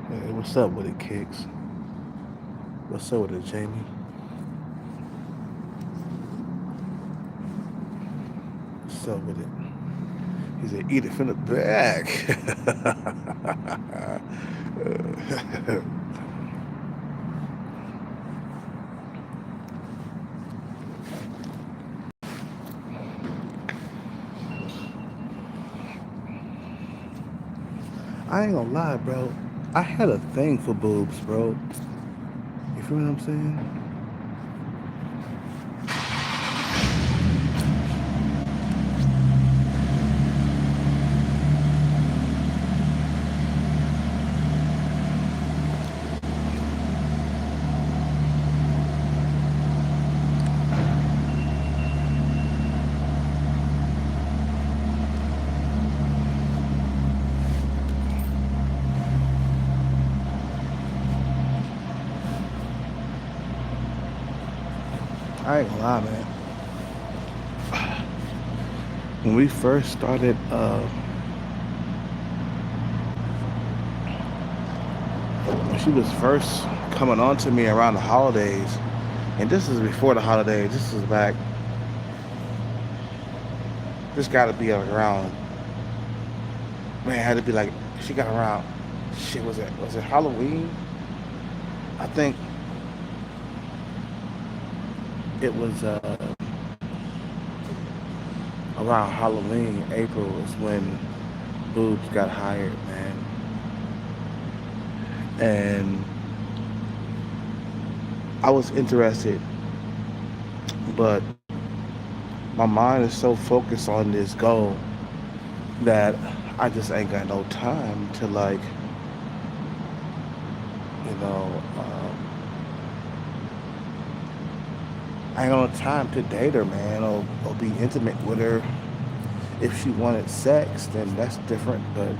Hey, what's up with it, Kicks? What's up with it, Jamie? What's up with it? He said, eat it from the back. I ain't gonna lie, bro. I had a thing for boobs, bro. You feel what I'm saying? I ain't gonna lie, man. When we first started, when she was first coming on to me around the holidays, and this is before the holidays, this is back, this gotta be around, man, it had to be like, she got around, shit, was it Halloween? I think it was around Halloween, April is when boobs got hired, man. And I was interested, but my mind is so focused on this goal that I just ain't got no time to like, you know, I ain't got no time to date her, man, or be intimate with her. If she wanted sex, then that's different. But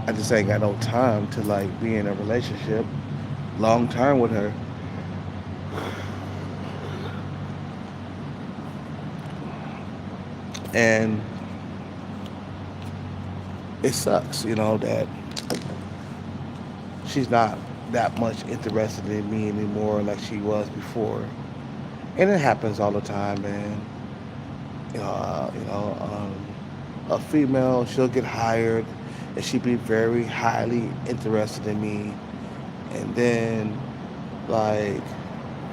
I just ain't got no time to like be in a relationship long term with her. And it sucks, that she's not that much interested in me anymore like she was before. And it happens all the time, man. A female, she'll get hired and she'd be very highly interested in me. And then, like,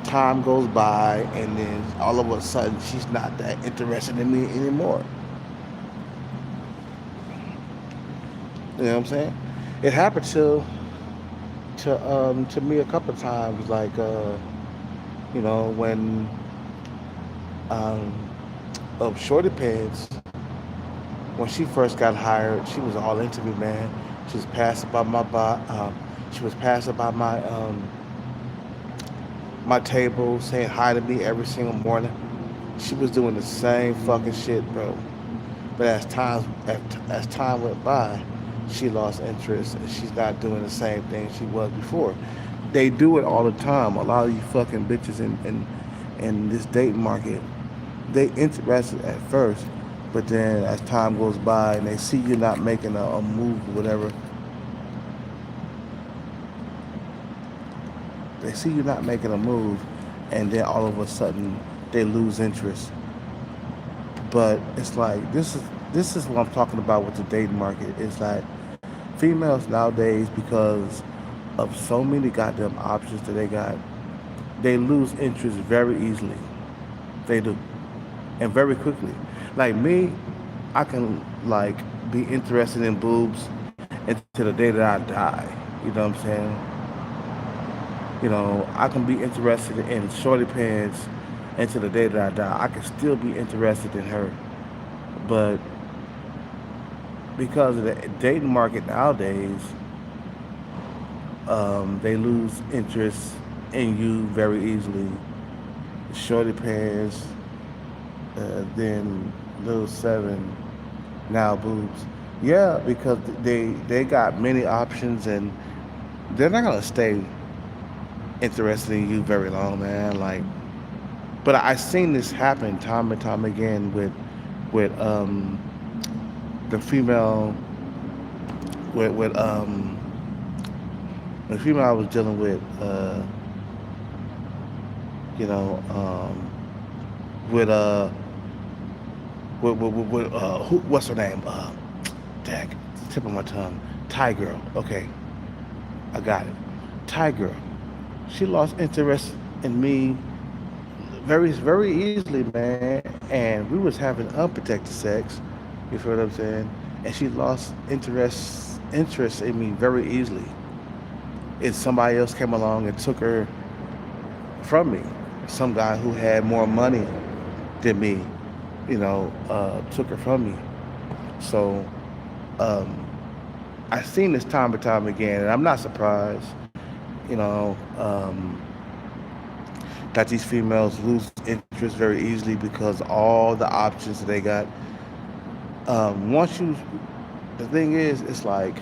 time goes by and then all of a sudden she's not that interested in me anymore. You know what I'm saying? It happened to me a couple of times, like when um Shorty Pants, when she first got hired, she was all into me, man. She was passing by my she was passing by my table, saying hi to me every single morning. She was doing the same fucking shit, bro. But as time went by, she lost interest and she's not doing the same thing she was before. They do it all the time. A lot of you fucking bitches in this dating market, they interested at first, but then as time goes by and they see you not making a move or whatever, they see you not making a move, and then all of a sudden they lose interest. But it's like this is what I'm talking about with the dating market. It's like females nowadays, because of so many goddamn options that they got, they lose interest very easily. They do, and very quickly. Like me, I can like be interested in boobs until the day that I die. You know what I'm saying? I can be interested in shorty pants until the day that I die. I can still be interested in her, but because of the dating market nowadays, they lose interest in you very easily. Shorty pants, then little seven, now boobs. Yeah, because they got many options and they're not gonna stay interested in you very long, man. Like, but I seen this happen time and time again with the female with the female I was dealing with, you know, with what's her name? Dag, tip of my tongue. Thai girl. Okay, I got it. Thai girl. She lost interest in me very easily, man. And we was having unprotected sex. You feel what I'm saying? And she lost interest in me very easily. If somebody else came along and took her from me, some guy who had more money than me, took her from me. So um, I've seen this time and time again, and I'm not surprised. You know, that these females lose interest very easily because all the options that they got. Once you, the thing is, it's like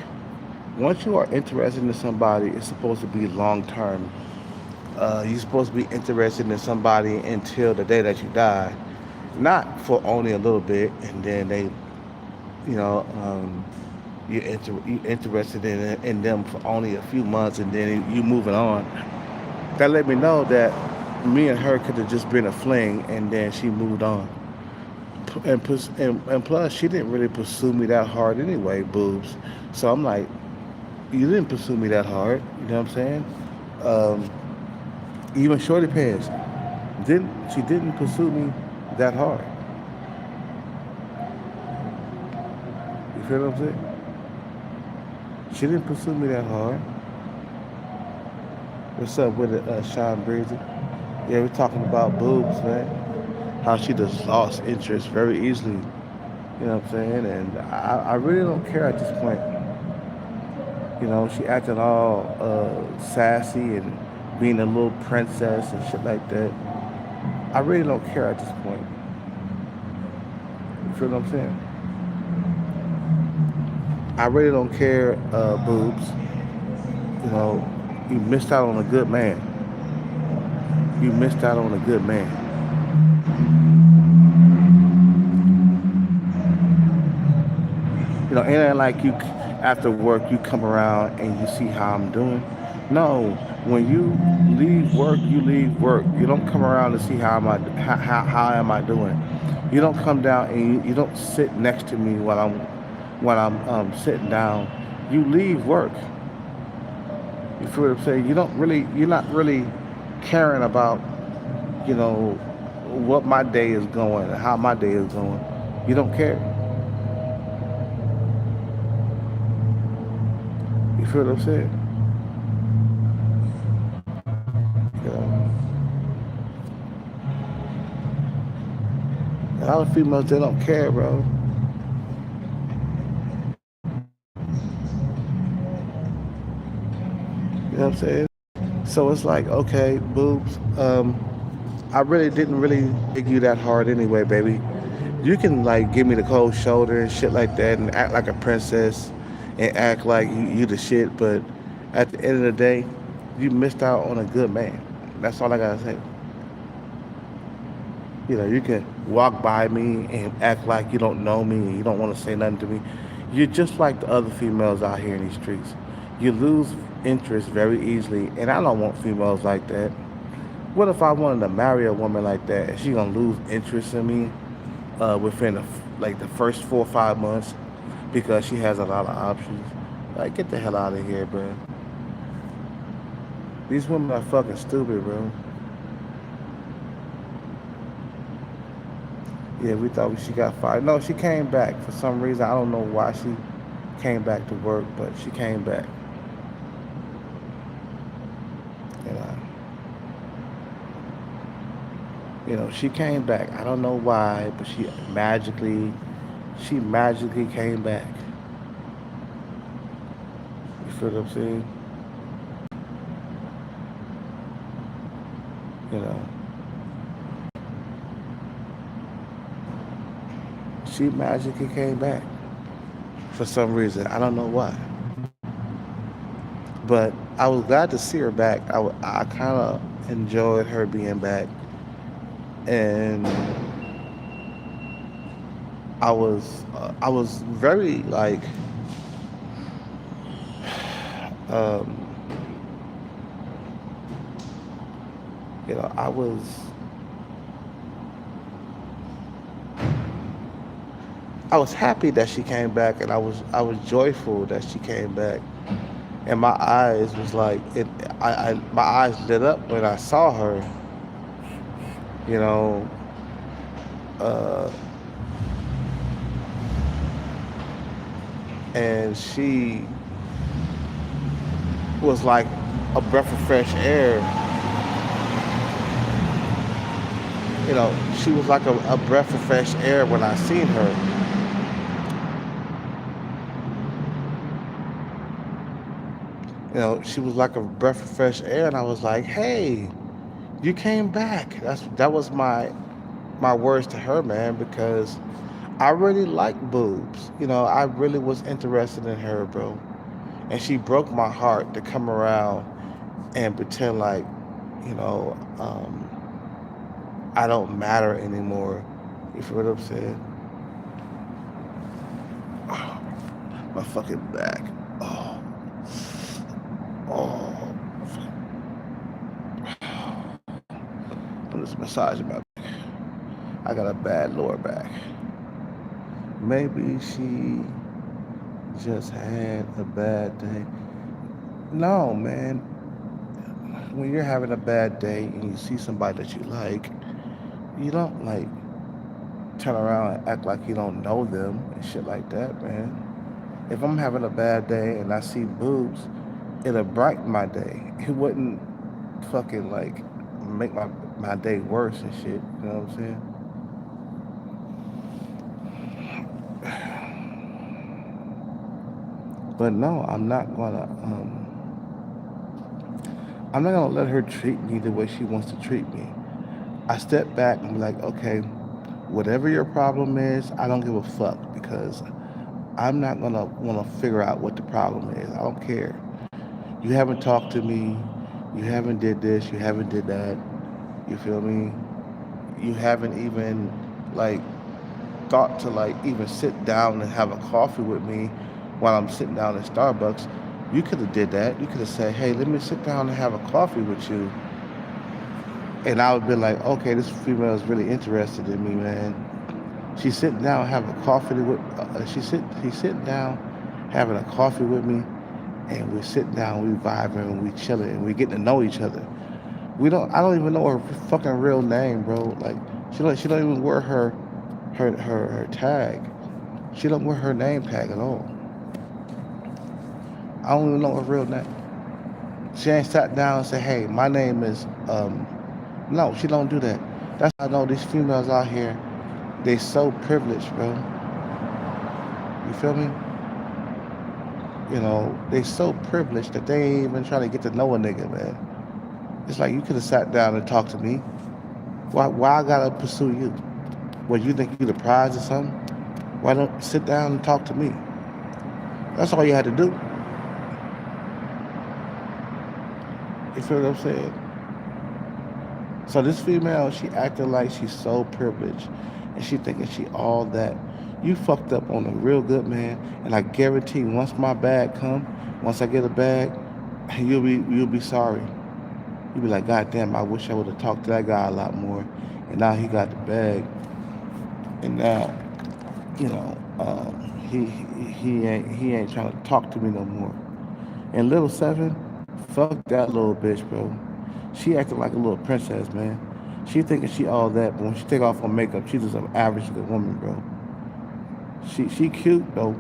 once you are interested in somebody, it's supposed to be long term. You're supposed to be interested in somebody until the day that you die, not for only a little bit, and then you know, um, you're interested in them for only a few months, and then you moving on. That let me know that me and her could have just been a fling, and then she moved on. And plus, she didn't really pursue me that hard anyway, boobs. So I'm like, you didn't pursue me that hard. You know what I'm saying? Um, Even Shorty Pants didn't pursue me that hard. You feel what I'm saying? She didn't pursue me that hard. What's up with it, Sean Breezy? Yeah, we're talking about boobs, man. How she just lost interest very easily. You know what I'm saying? And I really don't care at this point. She acting all sassy and being a little princess and shit like that. I really don't care at this point. You feel what I'm saying? I really don't care, boobs. You know, you missed out on a good man. You missed out on a good man. It ain't like you after work you come around and you see how I'm doing. No, when you leave work, you leave work. You don't come around to see how am I doing. You don't come down and you don't sit next to me while I'm sitting down. You leave work. You feel what I'm saying? You're not really caring about you know what my day is going and how my day is going. You don't care. You feel what I'm saying? You know, a lot of females they don't care, bro. You know what I'm saying? So it's like, okay, boobs. I really didn't really dig you that hard anyway, baby. You can like give me the cold shoulder and shit like that, and act like a princess, and act like you the shit. But at the end of the day, you missed out on a good man. That's all I gotta say. You can walk by me and act like you don't know me and you don't want to say nothing to me. You're just like the other females out here in these streets. You lose interest very easily, and I don't want females like that. What if I wanted to marry a woman like that and she gonna lose interest in me within like the first 4 or 5 months because she has a lot of options? Like, get the hell out of here, bro. These women are fucking stupid, bro. Yeah, we thought she got fired. No, she came back for some reason. I don't know why she came back to work, but she came back. You know, she came back. I don't know why, but she magically came back. You feel what I'm saying? You know, she magically came back for some reason. I don't know why, but I was glad to see her back. I kind of enjoyed her being back, and I was very like Um, I was happy that she came back, and I was joyful that she came back, and my eyes was like it. My eyes lit up when I saw her. You know, uh, and she was like a breath of fresh air. She was like a breath of fresh air when I seen her. She was like a breath of fresh air, and I was like, "Hey, you came back." That was my words to her, man, because I really like boobs. I really was interested in her, bro, and she broke my heart to come around and pretend like, you know, um, I don't matter anymore. You feel what I'm saying? Oh, my fucking back. Oh, oh. I'm just massaging my. I got a bad lower back. Maybe she just had a bad day. No, man. When you're having a bad day and you see somebody that you like, you don't like turn around and act like you don't know them and shit like that, man. If I'm having a bad day and I see boobs, it'll brighten my day. It wouldn't fucking like make my day worse and shit. You know what I'm saying? But no, I'm not gonna let her treat me the way she wants to treat me. I step back and be like, okay, whatever your problem is, I don't give a fuck because I'm not gonna want to figure out what the problem is. I don't care. You haven't talked to me. You haven't did this. You haven't did that. You feel me? You haven't even like thought to like even sit down and have a coffee with me while I'm sitting down in Starbucks. You could have did that. You could have said, "Hey, let me sit down and have a coffee with you," and I would be like, "Okay, this female is really interested in me, man." She's sitting down having a coffee with. He's sitting down having a coffee with me, and we're sitting down, we vibing, and we chilling, and we getting to know each other. I don't even know her fucking real name, bro. Like she don't even wear her tag. She don't wear her name tag at all. I don't even know her real name. She ain't sat down and said, "Hey, my name is." No, she don't do that. That's how I know these females out here. They so privileged, bro. You feel me? They so privileged that they ain't even trying to get to know a nigga, man. It's like you could have sat down and talked to me. Why I gotta pursue you? What, you think you the prize or something? Why don't you sit down and talk to me? That's all you had to do. You feel what I'm saying? So this female, she acting like she's so privileged, and she thinking she all that. You fucked up on a real good man, and I guarantee once my bag come, once I get a bag, you'll be sorry. You'll be like, God damn, I wish I would have talked to that guy a lot more. And now he got the bag, and now he ain't trying to talk to me no more. And little seven, fuck that little bitch, bro. She acting like a little princess, man. She thinking she all that, but when she take off her makeup, she's just an average good woman, bro. She cute though,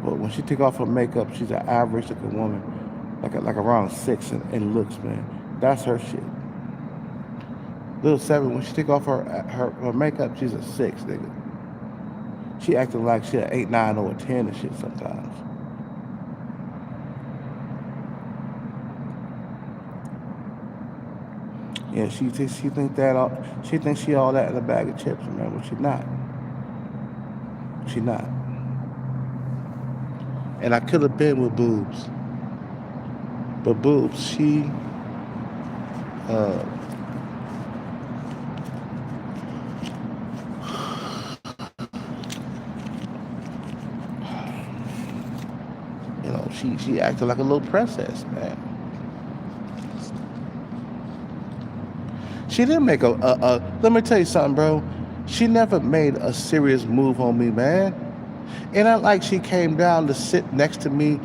but when she take off her makeup, she's an average looking woman, like around six in looks, man. That's her shit. Little seven, when she take off her makeup, she's a six, nigga. She acting like she an eight, nine, or a 10 and shit sometimes. Yeah, she thinks she all that in a bag of chips, man. But she not. She not. And I could have been with boobs, but boobs, uh, She acted like a little princess, man. She didn't make let me tell you something, bro. She never made a serious move on me, man. And not like she came down to sit next to me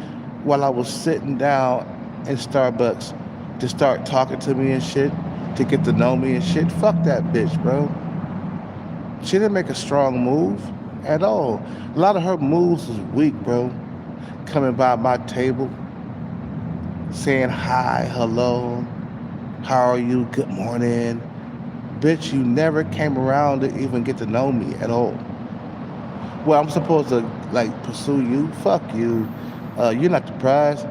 while I was sitting down in Starbucks to start talking to me and shit, to get to know me and shit. Fuck that bitch, bro. She didn't make a strong move at all. A lot of her moves was weak, bro. Coming by my table, saying hi, hello, how are you, good morning. Bitch, you never came around to even get to know me at all. Well, I'm supposed to like pursue you? Fuck you. You're not the prize.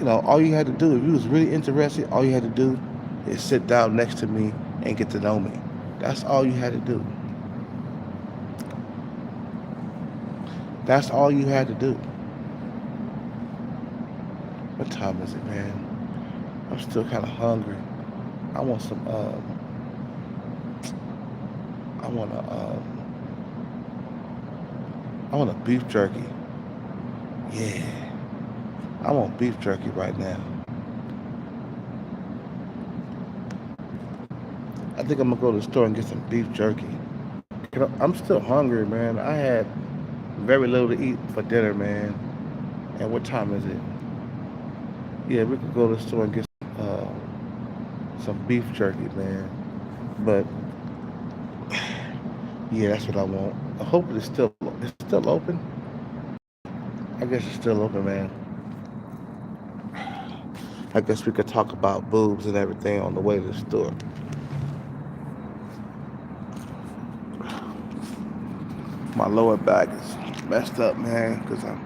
All you had to do, if you was really interested, all you had to do is sit down next to me and get to know me. That's all you had to do. That's all you had to do. What time is it, man? I'm still kind of hungry. I want some. I want a. I want a beef jerky. Yeah. I want beef jerky right now. I think I'm gonna go to the store and get some beef jerky. I'm still hungry, man. I had very little to eat for dinner, man. And what time is it? Yeah, we could go to the store and get some beef jerky, man. But yeah, that's what I want. I hope it's still open. I guess it's still open, man. I guess we could talk about boobs and everything on the way to the store. My lower back is messed up, man, because I'm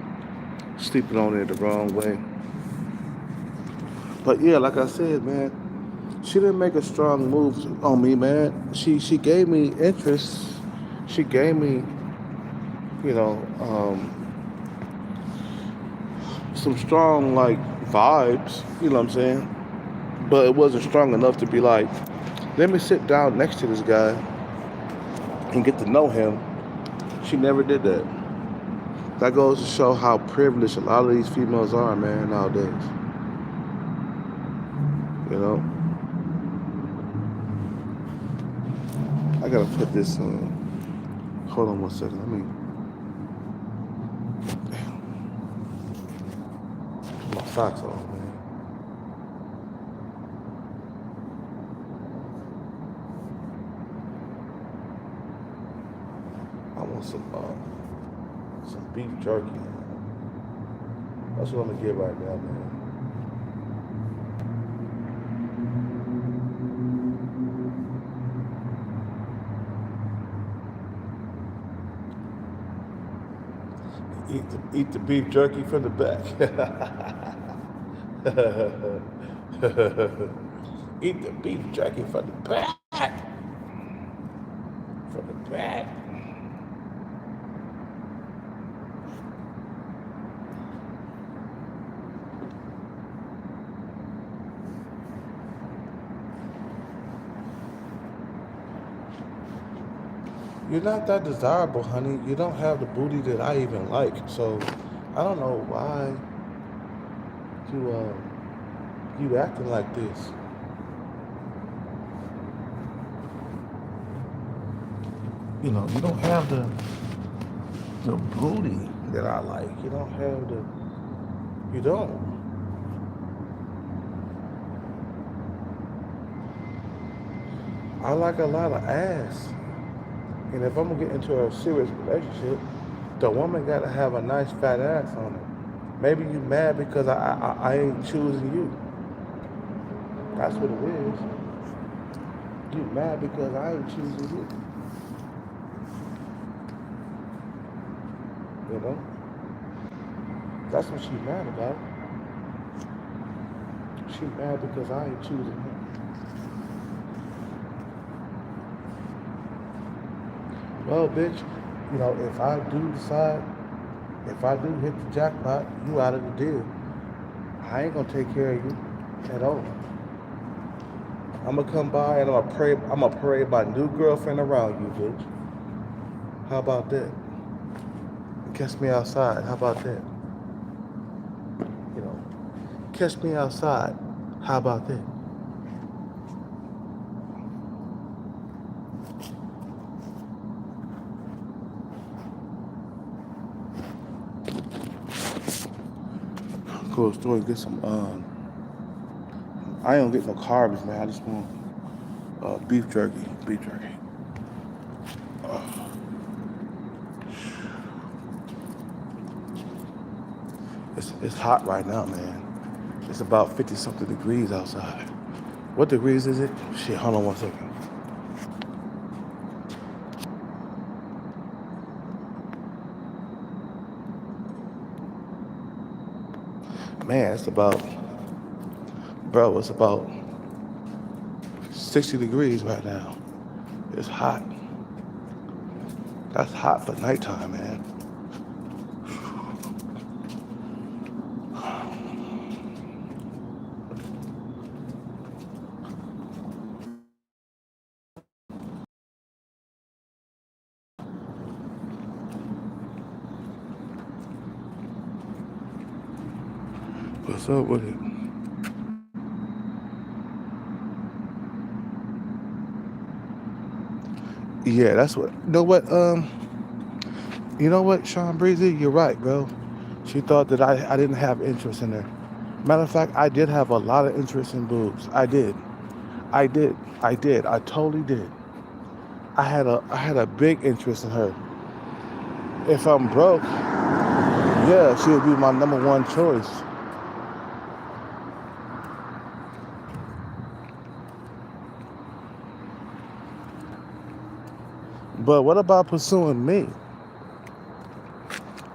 sleeping on it the wrong way. But yeah, like I said, man, she didn't make a strong move on me, man. She gave me interest. She gave me, you know, some strong like vibes. You know what I'm saying? But it wasn't strong enough to be like, let me sit down next to this guy and get to know him. She never did that. That goes to show how privileged a lot of these females are, man, nowadays. You know, I gotta put this on. Hold on one second. Let me put my socks on, man. I want some beef jerky. That's what I'm gonna get right now, man. Eat the beef jerky from the back. Eat the beef jerky from the back. From the back. You're not that desirable, honey. You don't have the booty that I even like. So I don't know why you acting like this. You don't have the booty that I like. You don't have the you don't. I like a lot of ass. And if I'm gonna get into a serious relationship, the woman gotta have a nice fat ass on it. Maybe you mad because I ain't choosing you. That's what it is. You mad because I ain't choosing you. You know? That's what she mad about. She mad because I ain't choosing her. Well, bitch, if I do hit the jackpot, you out of the deal. I ain't gonna take care of you at all. I'm gonna come by and I'm gonna parade my new girlfriend around you, bitch. How about that? Catch me outside. How about that? Catch me outside. How about that? Go to the store and get some. I ain't gonna get no carbs, man. I just want beef jerky. Beef jerky. It's hot right now, man. It's about 50 something degrees outside. What degrees is it? Shit, hold on one second. Man, it's about 60 degrees right now. It's hot. That's hot for nighttime, man. What's up with it? Yeah, that's what. You know what, Sean Breezy? You're right, bro. She thought that I didn't have interest in her. Matter of fact, I did have a lot of interest in boobs. I did. I did. I did. I totally did. I had a big interest in her. If I'm broke, yeah, she would be my number one choice. But what about pursuing me?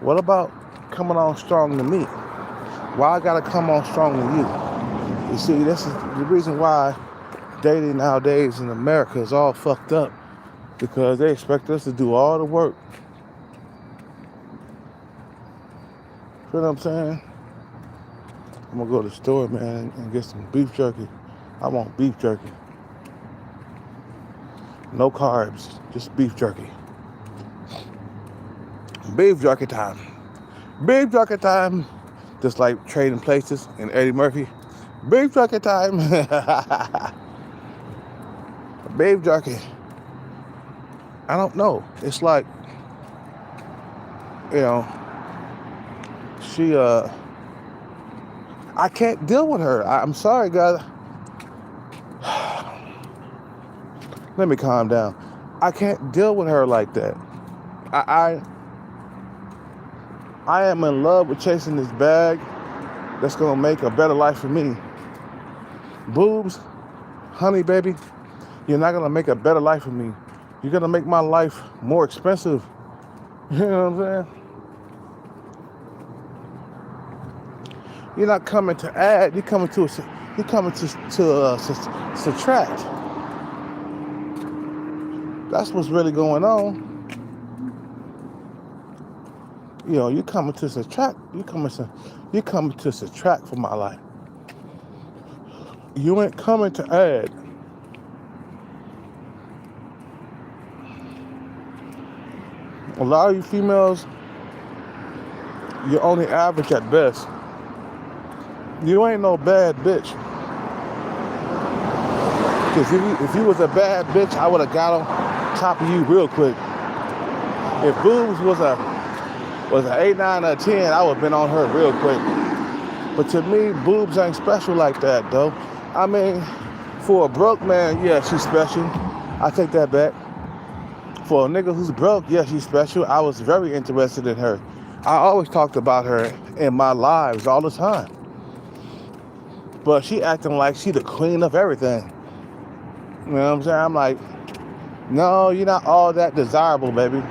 What about coming on strong to me? Why I gotta come on strong to you? You see, this is the reason why dating nowadays in America is all fucked up. Because they expect us to do all the work. You know what I'm saying? I'm gonna go to the store, man, and get some beef jerky. I want beef jerky. No carbs, just beef jerky. Beef jerky time. Beef jerky time. Just like Trading Places and Eddie Murphy. Beef jerky time. Beef jerky. I don't know. It's like, you know, she, I can't deal with her. I'm sorry, guys. Let me calm down. I can't deal with her like that. I, I am in love with chasing this bag that's gonna make a better life for me. Boobs, honey, baby, you're not gonna make a better life for me. You're gonna make my life more expensive. You know what I'm saying? You're not coming to add. You're coming to subtract. That's what's really going on. You know, you're coming to subtract. You're coming to subtract from my life. You ain't coming to add. A lot of you females, you're only average at best. You ain't no bad bitch. Because if you was a bad bitch, I would have got on top of you real quick. If boobs was an 8, 9, or 10, I would have been on her real quick. But to me, boobs ain't special like that, though. I mean, for a broke man, yeah, she's special. I take that back. For a nigga who's broke, yeah, she's special. I was very interested in her. I always talked about her in my lives all the time. But she acting like she the queen of everything. You know what I'm saying? I'm like, no, you're not all that desirable, baby.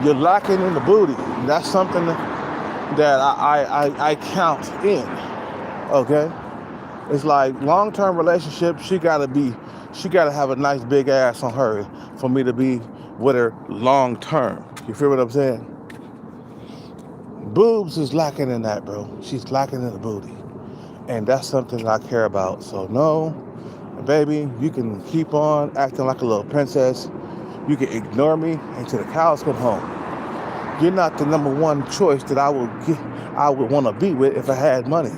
You're lacking in the booty. That's something that I count in. Okay? It's like long-term relationship, she gotta have a nice big ass on her for me to be with her long-term. You feel what I'm saying? Boobs is lacking in that, bro. She's lacking in the booty. And that's something that I care about. So no, baby, you can keep on acting like a little princess. You can ignore me until the cows come home. You're not the number one choice that I would want to be with if I had money,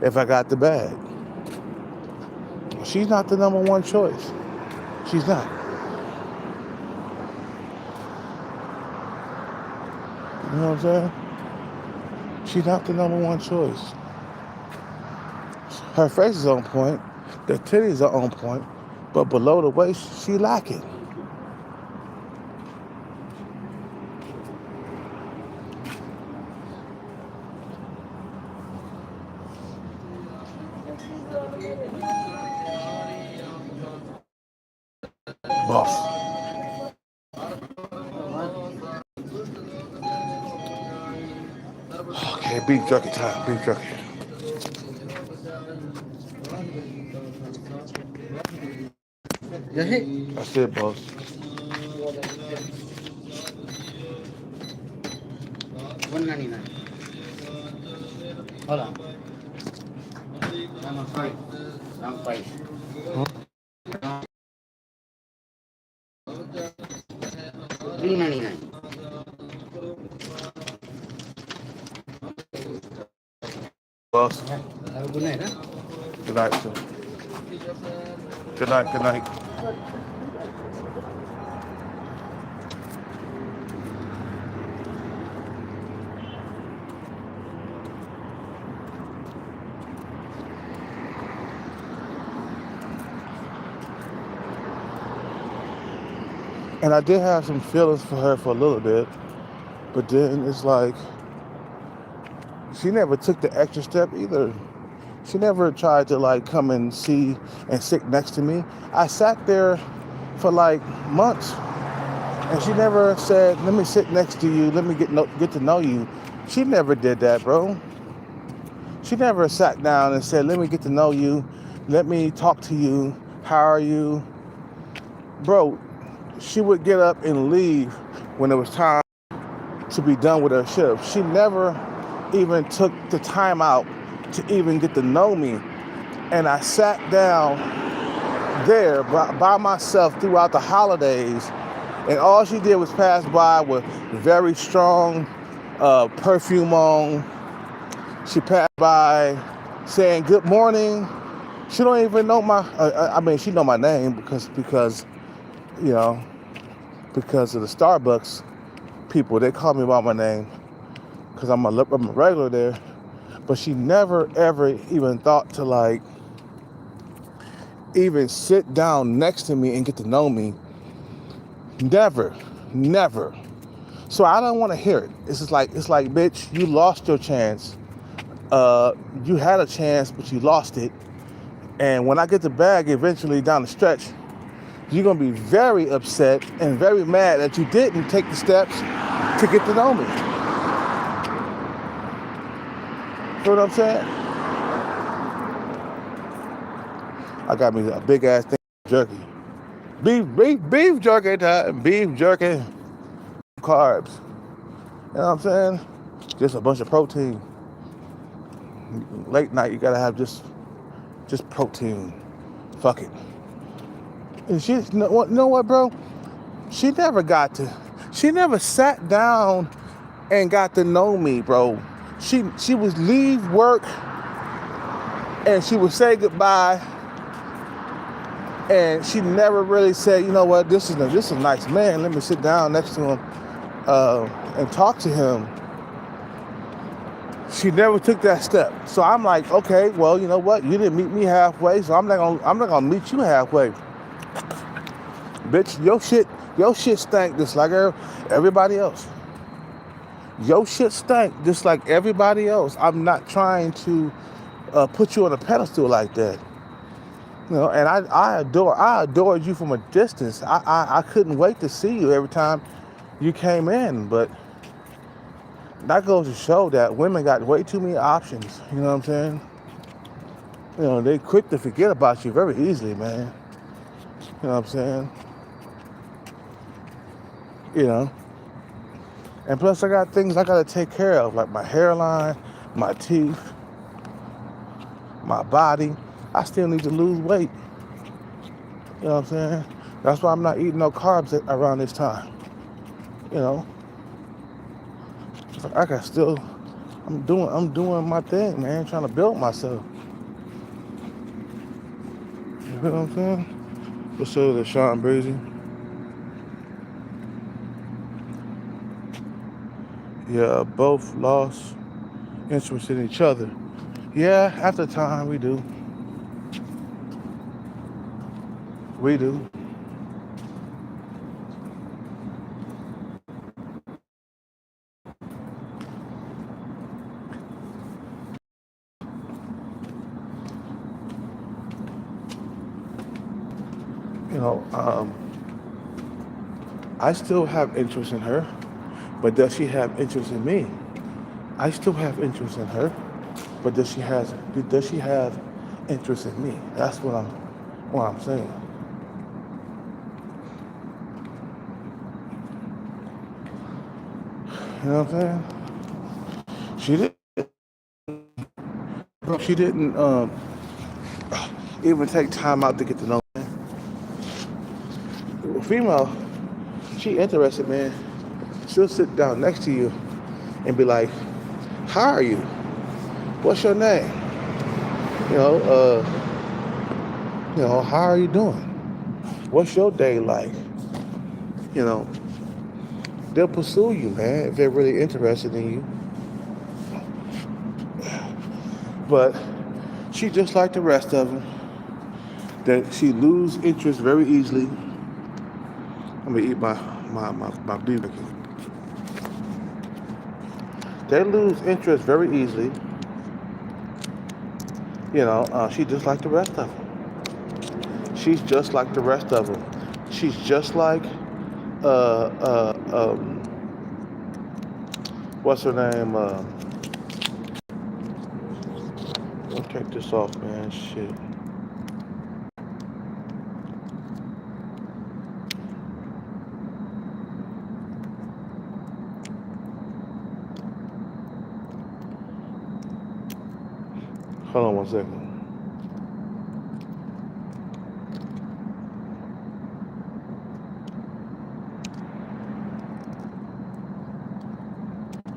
if I got the bag. She's not the number one choice. She's not. You know what I'm saying? She's not the number one choice. Her face is on point. The titties are on point. But below the waist, she lacking. Boss. Okay, beef jerky time. Beef jerky. That's it, boss. $1.99. Hold on. I'm sorry. I'm sorry. $3.99. Boss. Have a good night, huh? Good night, sir. Good night, good night. And I did have some feelings for her for a little bit, but then it's like, she never took the extra step either. She never tried to like come and see and sit next to me. I sat there for like months, and she never said, "Let me sit next to you. Let me get to know you." She never did that, bro. She never sat down and said, "Let me get to know you. Let me talk to you. How are you?" Bro, she would get up and leave when it was time to be done with her shift. She never even took the time out to even get to know me. And I sat down there by myself throughout the holidays, and all she did was pass by with very strong perfume on. She passed by saying good morning. She don't even know she know my name because you know, because of the Starbucks people. They call me by my name because I'm a regular there. But she never, ever even thought to like even sit down next to me and get to know me. Never, never. So I don't want to hear it. It's like, bitch, you lost your chance. You had a chance, but you lost it. And when I get the bag eventually down the stretch, you're going to be very upset and very mad that you didn't take the steps to get to know me. You know what I'm saying? I got me a big ass thing of jerky. Beef jerky time. Beef jerky. Carbs. You know what I'm saying? Just a bunch of protein. Late night, you gotta have just protein. Fuck it. And she, you know what, bro? She never sat down and got to know me, bro. She would leave work and she would say goodbye, and she never really said, you know what, this is a nice man. Let me sit down next to him and talk to him. She never took that step. So I'm like, okay, well, you know what? You didn't meet me halfway, so I'm not gonna meet you halfway. Bitch, your shit stank just like everybody else. Your shit stank just like everybody else. I'm not trying to put you on a pedestal like that. You know, and I adored you from a distance. I couldn't wait to see you every time you came in, but that goes to show that women got way too many options. You know what I'm saying? You know, they quick to forget about you very easily, man. You know what I'm saying? You know? And plus I got things I gotta take care of, like my hairline, my teeth, my body. I still need to lose weight. You know what I'm saying? That's why I'm not eating no carbs around this time. You know? I can still, I'm doing my thing, man, trying to build myself. You know what I'm saying? What's up, the Sean Breezy? Yeah, both lost interest in each other. Yeah, after time we do. We do. You know, I still have interest in her, but does she have interest in me? I still have interest in her, but does she have interest in me? That's what I'm saying. You know what I'm saying? She didn't. She didn't even take time out to get to know me. Female, she interested, man. She'll sit down next to you and be like, "How are you? What's your name? You know, how are you doing? What's your day like?" You know, they'll pursue you, man, if they're really interested in you. But she just like the rest of them, that she lose interest very easily. I'm gonna eat my beef. They lose interest very easily. She just like the rest of them. She's just like the rest of them. She's just like, uh, uh, um, what's her name? Let's take this off, man. Shit. Hold on one second.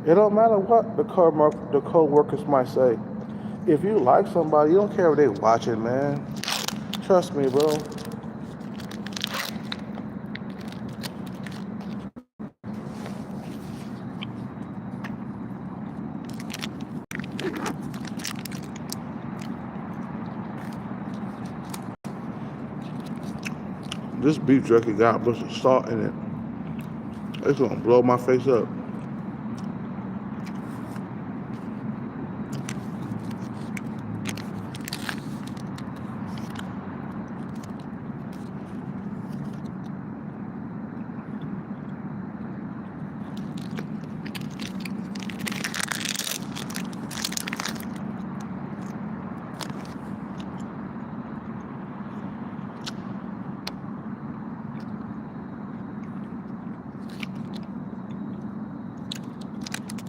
It don't matter what the co-workers might say. If you like somebody, you don't care if they watching, man. Trust me, bro. This beef jerky got a bunch of salt in it. It's gonna blow my face up.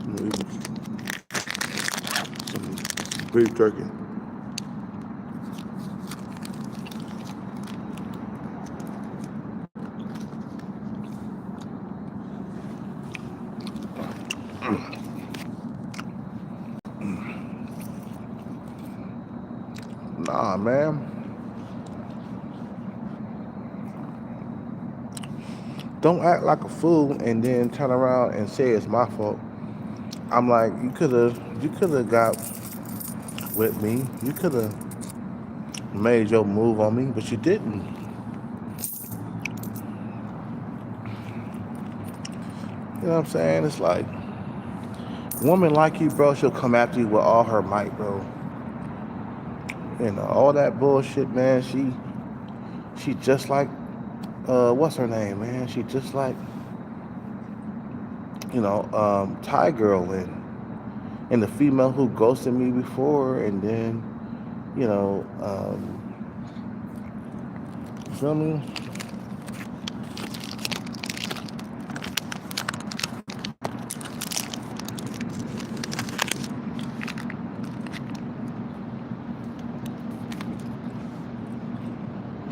I'm gonna eat some beef jerky. Nah, man. Don't act like a fool and then turn around and say it's my fault. I'm like, you could have got with me. You could have made your move on me, but you didn't. You know what I'm saying? It's like, woman like you, bro, she'll come after you with all her might, bro. All that bullshit, man. She just like, what's her name, man? She just like, Thai girl and the female who ghosted me before, and then, you know, you feel me?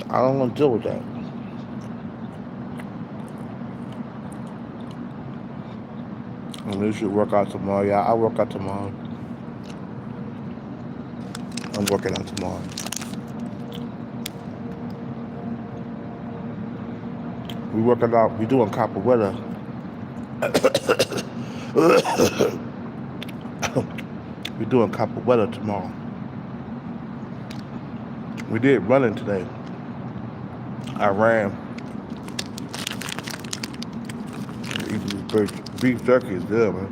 I don't want to deal with that. You should work out tomorrow. Yeah, I work out tomorrow. I'm working out tomorrow. We working out. We doing copper weather. We doing copper weather tomorrow. We did running today. I ran. Eating beef jerky is good, man.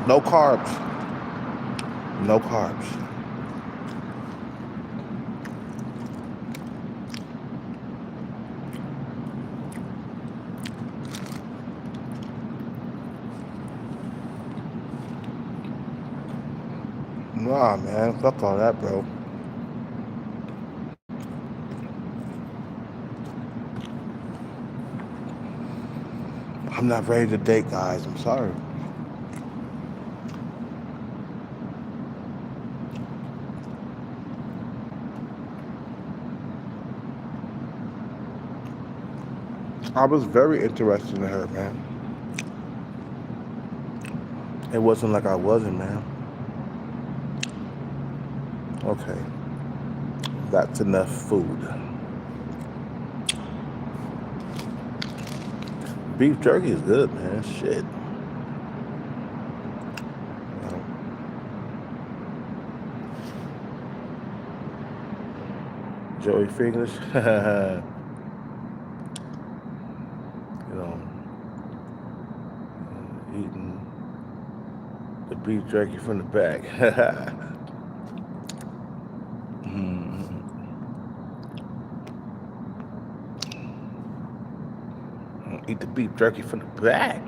No carbs. No carbs. Nah, man. Fuck all that, bro. I'm not ready to date, guys. I'm sorry. I was very interested in her, man. It wasn't like I wasn't, man. Okay, that's enough food. Beef jerky is good, man. Shit. You know, Joey Fingers. You know, eating the beef jerky from the back. Mm, eat the beef jerky from the back.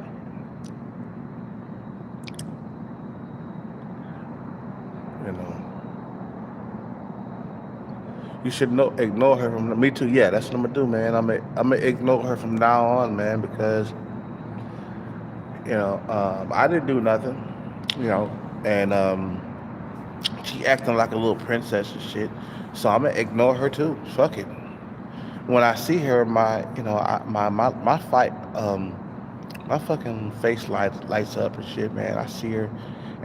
You know, you should know ignore her from me too. Yeah, that's what I'm gonna do, man. I'm gonna ignore her from now on, man, because I didn't do nothing. You know, and she acting like a little princess and shit. So I'm gonna ignore her too. Fuck it. When I see her, my fight, my fucking face lights up and shit, man. I see her,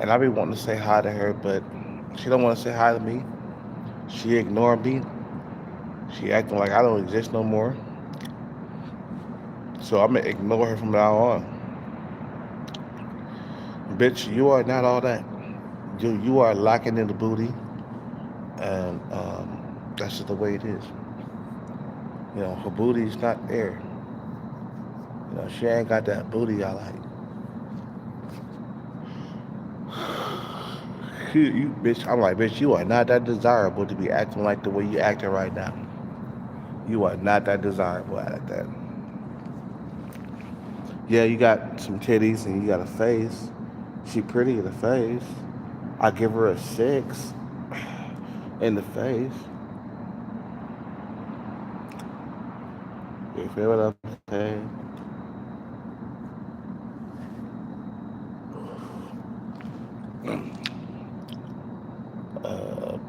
and I be wanting to say hi to her, but she don't want to say hi to me. She ignored me. She acting like I don't exist no more. So I'm gonna ignore her from now on. Bitch, you are not all that. You are lacking in the booty, and that's just the way it is. Her booty's not there. She ain't got that booty I like. Bitch, I'm like, bitch, you are not that desirable to be acting like the way you acting right now. You are not that desirable like that. Yeah, you got some titties and you got a face. She pretty in the face. I give her a 6 in the face. You feel what I'm saying?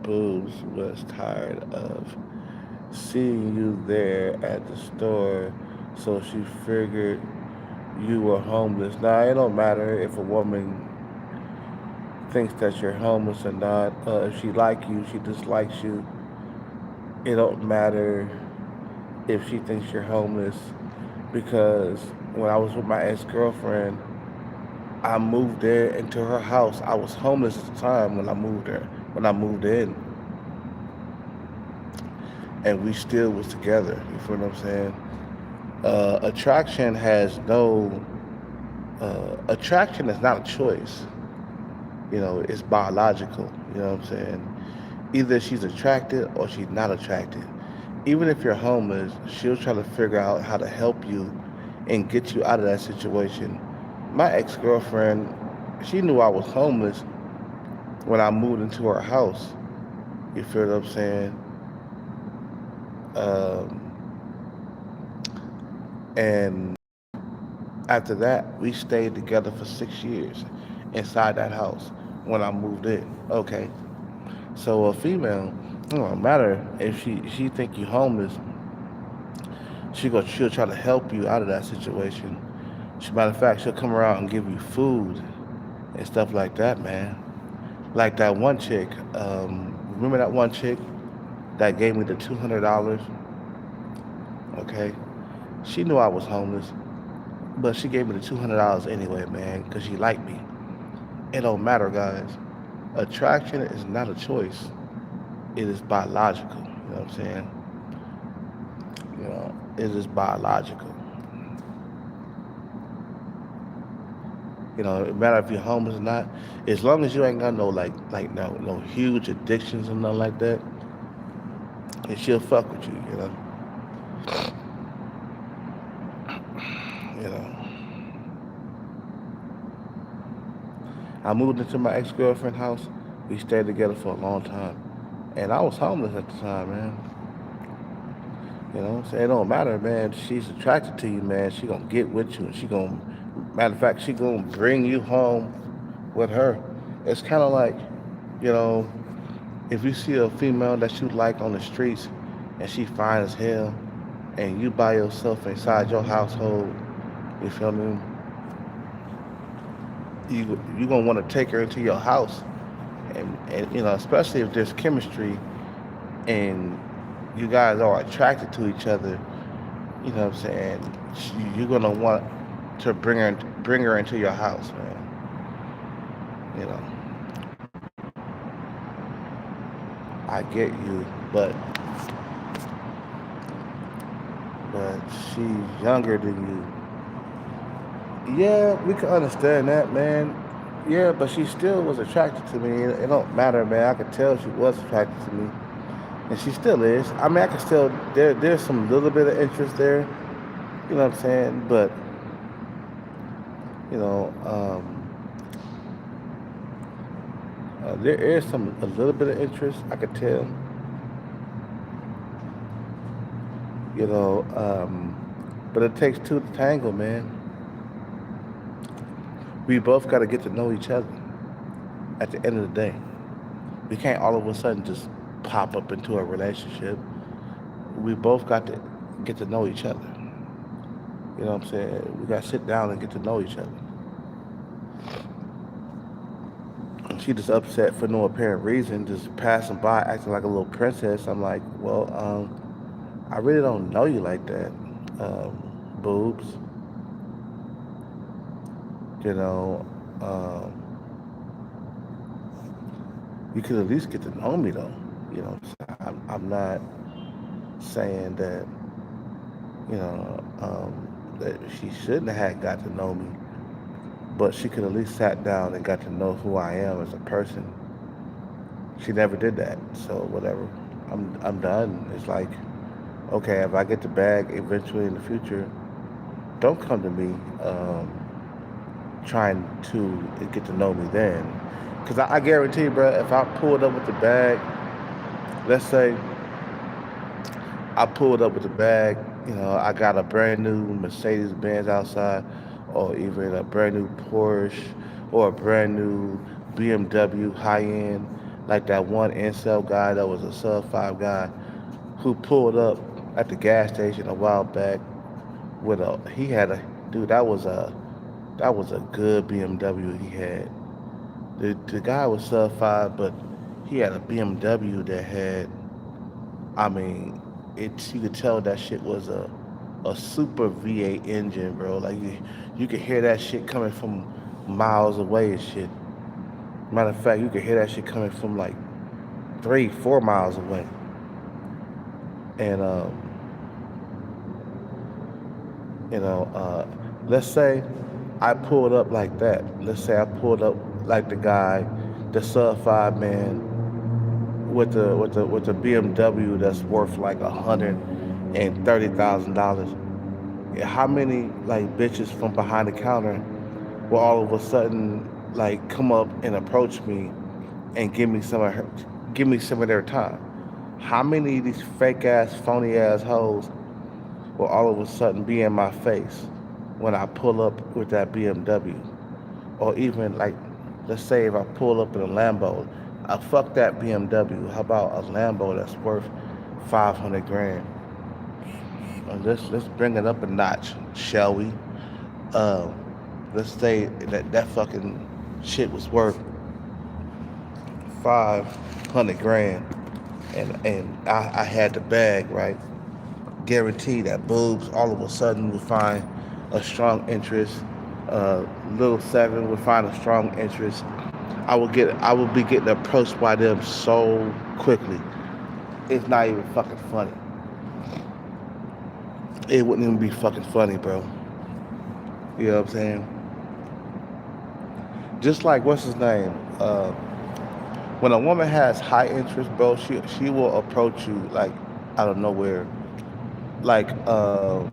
Boobs was tired of seeing you there at the store, so she figured you were homeless. Now, it don't matter if a woman thinks that you're homeless or not. If she like you, she dislikes you. It don't matter if she thinks you're homeless because when I was with my ex-girlfriend, I moved there into her house. I was homeless at the time when I moved there. When I moved in, and we still was together. You feel what I'm saying? Attraction has no. Attraction is not a choice. It's biological. You know what I'm saying? Either she's attracted or she's not attracted. Even if you're homeless, she'll try to figure out how to help you and get you out of that situation. My ex-girlfriend, she knew I was homeless when I moved into her house. You feel what I'm saying? Um, and after that, we stayed together for 6 years inside that house when I moved in. Okay, so a female, it don't matter if she think you homeless. She'll try to help you out of that situation. Matter of fact, she'll come around and give you food and stuff like that, man. Like that one chick. Remember that one chick that gave me the $200? Okay, she knew I was homeless, but she gave me the $200 anyway, man, because she liked me. It don't matter, guys. Attraction is not a choice. It is biological. You know what I'm saying? It is biological. No matter if you're homeless or not, as long as you ain't got no no huge addictions and nothing like that, and she'll fuck with you. You know. I moved into my ex girlfriend's house. We stayed together for a long time, and I was homeless at the time, man. So it don't matter, man. She's attracted to you, man. She gonna get with you, and matter of fact, she gonna bring you home with her. It's kind of like, you know, if you see a female that you like on the streets, and she fine as hell, and you by yourself inside your household, you feel me? You gonna want to take her into your house, and especially if there's chemistry and you guys are attracted to each other. You know what I'm saying? You're gonna want to bring her into your house, man. You know, I get you, but she's younger than you. Yeah, we can understand that, man. Yeah, but she still was attracted to me. It don't matter, man. I could tell she was attracted to me, and she still is. I mean, I can still there's some little bit of interest there. You know what I'm saying? But you know, there is a little bit of interest. I could tell. You know, but it takes two to tangle, man. We both got to get to know each other. At the end of the day, we can't all of a sudden just pop up into a relationship. We both got to get to know each other. You know what I'm saying? We got to sit down and get to know each other. She just upset for no apparent reason, just passing by, acting like a little princess. I'm like, well, I really don't know you like that, boobs. You know, you could at least get to know me though. I'm not saying that that she shouldn't have got to know me, but she could at least sat down and got to know who I am as a person. She never did that, so whatever. I'm done. It's like, okay, if I get the bag eventually in the future, don't come to me trying to get to know me then, because I guarantee you, bro, if I pulled up with the bag, let's say I pulled up with the bag. I got a brand new Mercedes Benz outside, or even a brand new Porsche, or a brand new BMW high end, like that one incel guy that was a sub five guy who pulled up at the gas station a while back with a he had a dude that was a good BMW he had. The guy was sub five, but he had a BMW that had, I mean, you could tell that shit was a super V8 engine, bro. Like you could hear that shit coming from miles away and shit. Matter of fact, you could hear that shit coming from like 3, 4 miles away. And you know, let's say I pulled up like that. Let's say I pulled up like the guy, the sub five man with the BMW that's worth like $130,000. How many like bitches from behind the counter will all of a sudden like come up and approach me and give me some of their time? How many of these fake ass, phony ass hoes will all of a sudden be in my face when I pull up with that BMW? Or even like, let's say if I pull up in a Lambo, I fuck that BMW. How about a Lambo that's worth 500 grand? Let's bring it up a notch, shall we? Uh, let's say that fucking shit was worth 500 grand, and I had the bag, right? Guarantee that boobs all of a sudden will find a strong interest. Little seven would find a strong interest. I will be getting approached by them so quickly. It's not even fucking funny. It wouldn't even be fucking funny, bro. You know what I'm saying? Just like what's his name? When a woman has high interest, bro, she will approach you like out of nowhere. Like uh,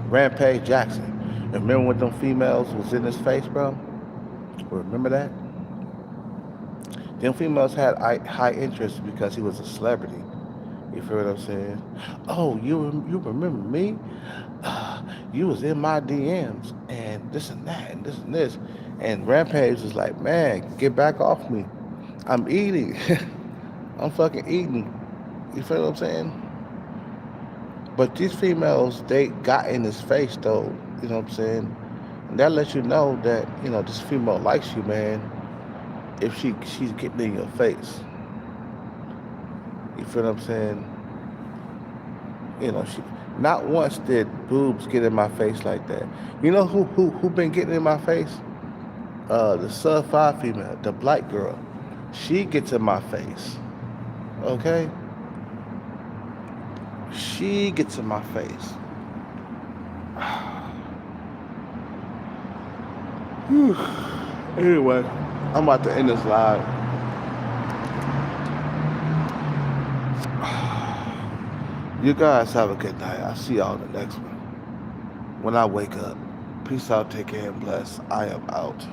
Rampage Jackson. Remember when them females was in his face, bro? Remember that? Them females had high interest because he was a celebrity. You feel what I'm saying? Oh, you remember me? You was in my DMs and this and that and this and this. And Rampage was like, man, get back off me. I'm eating. I'm fucking eating. You feel what I'm saying? But these females, they got in his face though. You know what I'm saying? And that lets you know that this female likes you, man. If she's getting in your face, you feel what I'm saying? She not once did boobs get in my face like that. You know who been getting in my face? The sub five female, the black girl. She gets in my face. Okay? She gets in my face. Anyway, I'm about to end this live. You guys have a good night. I'll see y'all in the next one. When I wake up. Peace out, take care, and bless. I am out.